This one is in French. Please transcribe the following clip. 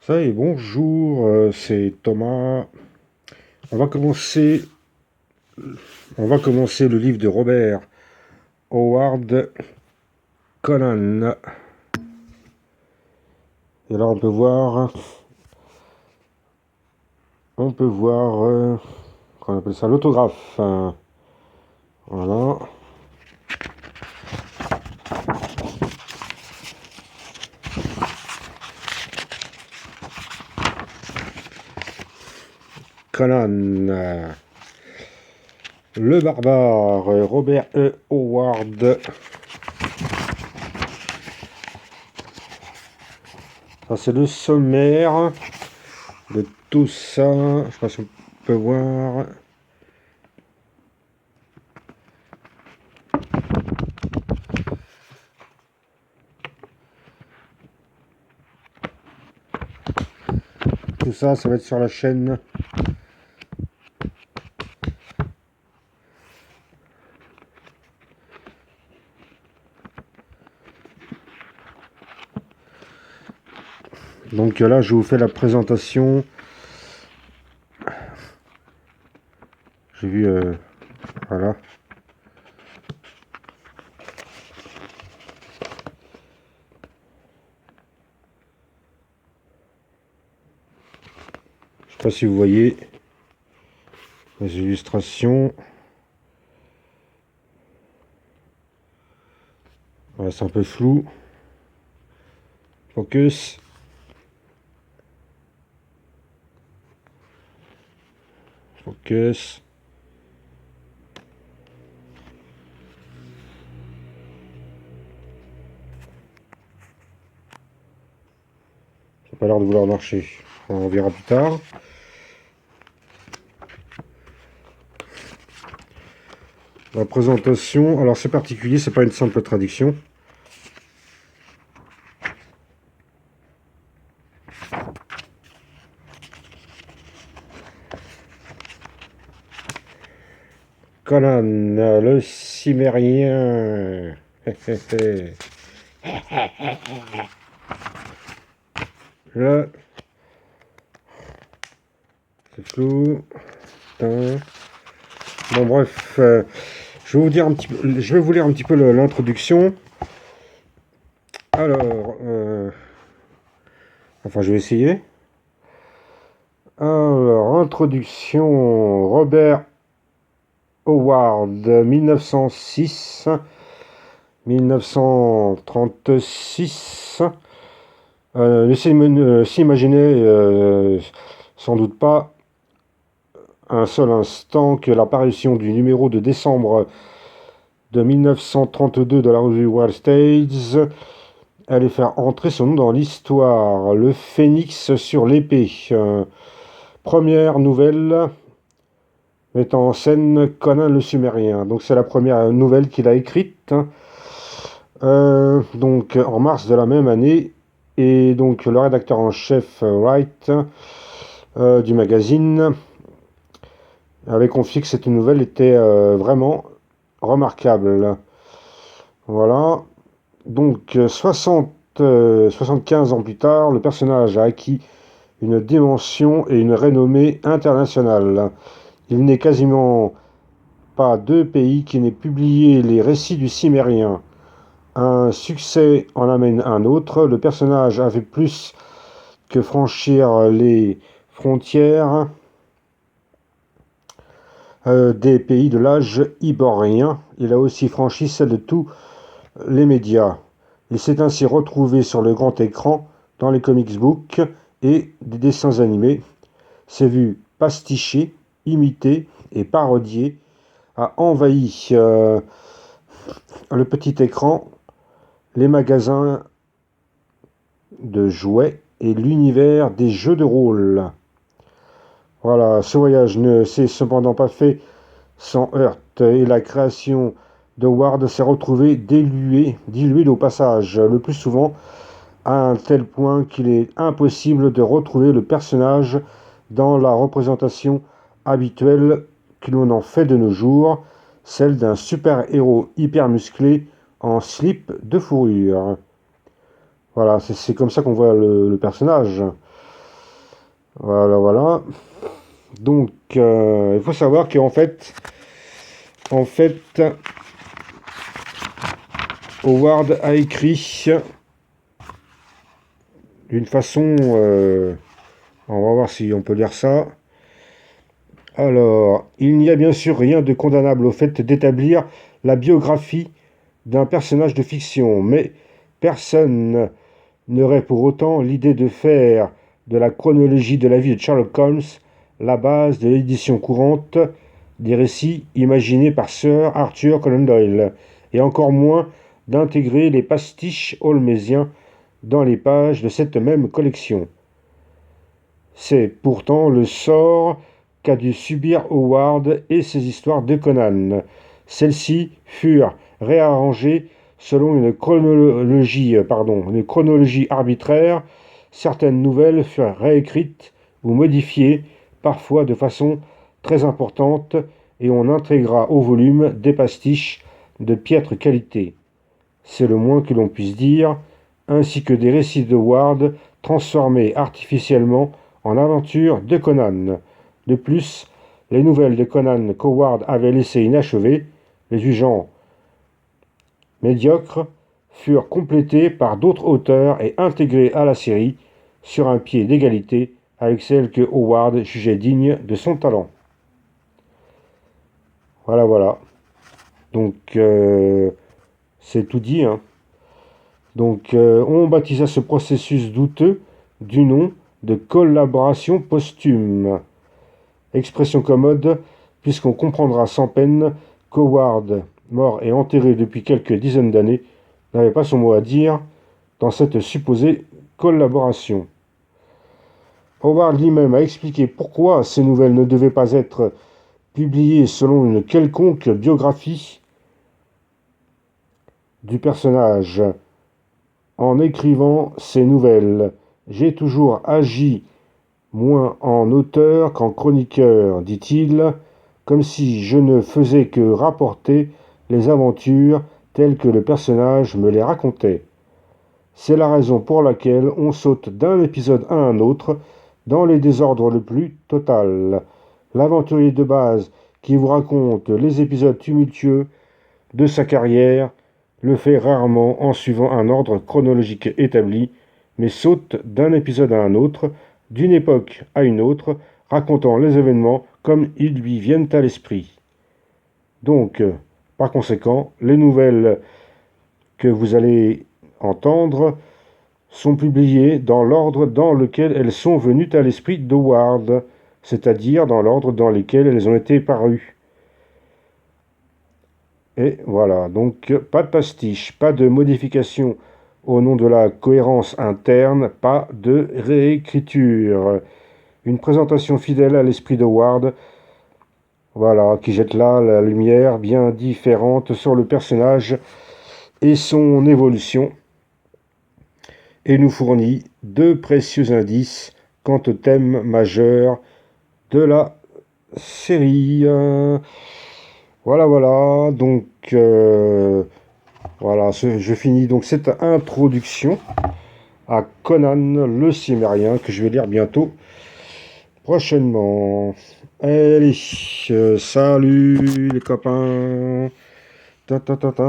Ça y est, bonjour, c'est Thomas. On va commencer, on va commencer le livre de Robert Howard Conan. Et là, on peut voir, qu'on appelle ça l'autographe. Voilà. Conan. Le barbare, Robert Howard. Ça, c'est le sommaire de tout ça. Je sais pas si on peut voir. Tout ça, ça va être sur la chaîne. Donc là, je vous fais la présentation. J'ai vu, voilà. Je sais pas si vous voyez les illustrations. Voilà, c'est un peu flou. Focus. Focus. Ça n'a pas l'air de vouloir marcher. On verra plus tard. La présentation, alors c'est particulier, c'est pas une simple traduction. Conan, le cimérien. Là, c'est flou. Putain. Bon, bref, je vais vous dire un petit peu, je vais vous lire un petit peu l'introduction. Alors, enfin, je vais essayer. Alors, introduction, Robert Howard, 1906-1936. Ne s'imaginer sans doute pas un seul instant que l'apparition du numéro de décembre de 1932 de la revue Wall States allait faire entrer son nom dans l'histoire. Le phénix sur l'épée. Première nouvelle mettant en scène Conan le Sumérien. Donc c'est la première nouvelle qu'il a écrite. Donc en mars de la même année. Et donc le rédacteur en chef Wright du magazine avait confié que cette nouvelle était vraiment remarquable. Voilà. Donc 75 ans plus tard, le personnage a acquis une dimension et une renommée internationale. Il n'est quasiment pas deux pays qui n'aient publié les récits du Cimérien. Un succès en amène un autre. Le personnage a fait plus que franchir les frontières des pays de l'âge iborien. Il a aussi franchi celle de tous les médias. Il s'est ainsi retrouvé sur le grand écran, dans les comics books et des dessins animés. S'est vu pastiché, imité et parodié, a envahi le petit écran, les magasins de jouets et l'univers des jeux de rôle. Voilà, ce voyage ne s'est cependant pas fait sans heurts et la création de Ward s'est retrouvée diluée au passage, le plus souvent à un tel point qu'il est impossible de retrouver le personnage dans la représentation habituelle que l'on en fait de nos jours, celle d'un super-héros hyper musclé en slip de fourrure. Voilà, c'est comme ça qu'on voit le personnage. Voilà, voilà. Donc, il faut savoir en fait, Howard a écrit d'une façon, on va voir si on peut lire ça. Alors, il n'y a bien sûr rien de condamnable au fait d'établir la biographie d'un personnage de fiction, mais personne n'aurait pour autant l'idée de faire de la chronologie de la vie de Sherlock Holmes la base de l'édition courante des récits imaginés par Sir Arthur Conan Doyle, et encore moins d'intégrer les pastiches holmésiens dans les pages de cette même collection. C'est pourtant le sort qu'a dû subir Howard et ses histoires de Conan. Celles-ci furent réarrangées selon une chronologie arbitraire. Certaines nouvelles furent réécrites ou modifiées, parfois de façon très importante, et on intégra au volume des pastiches de piètre qualité. C'est le moins que l'on puisse dire, ainsi que des récits de Howard transformés artificiellement en aventures de Conan. De plus, les nouvelles de Conan qu'Howard avait laissées inachevées, les jugeant médiocres, furent complétées par d'autres auteurs et intégrées à la série sur un pied d'égalité avec celles que Howard jugeait dignes de son talent. Voilà, voilà. Donc, c'est tout dit, hein. Donc, on baptisa ce processus douteux du nom de collaboration posthume. Expression commode, puisqu'on comprendra sans peine qu'Howard, mort et enterré depuis quelques dizaines d'années, n'avait pas son mot à dire dans cette supposée collaboration. Howard lui-même a expliqué pourquoi ces nouvelles ne devaient pas être publiées selon une quelconque biographie du personnage. En écrivant ces nouvelles, j'ai toujours agi moins en auteur qu'en chroniqueur, dit-il, comme si je ne faisais que rapporter les aventures telles que le personnage me les racontait. C'est la raison pour laquelle on saute d'un épisode à un autre dans les désordres le plus total. L'aventurier de base qui vous raconte les épisodes tumultueux de sa carrière le fait rarement en suivant un ordre chronologique établi, mais saute d'un épisode à un autre, d'une époque à une autre, racontant les événements comme ils lui viennent à l'esprit. Donc, par conséquent, les nouvelles que vous allez entendre sont publiées dans l'ordre dans lequel elles sont venues à l'esprit d'Howard, c'est-à-dire dans l'ordre dans lequel elles ont été parues. Et voilà, donc pas de pastiche, pas de modification au nom de la cohérence interne, pas de réécriture. Une présentation fidèle à l'esprit de Howard, voilà, qui jette là la lumière bien différente sur le personnage et son évolution, et nous fournit deux précieux indices quant au thème majeur de la série. Voilà, voilà, donc voilà, je finis donc cette introduction à Conan le Cimmérien que je vais lire bientôt, prochainement. Allez, salut les copains. Ta, ta, ta, ta.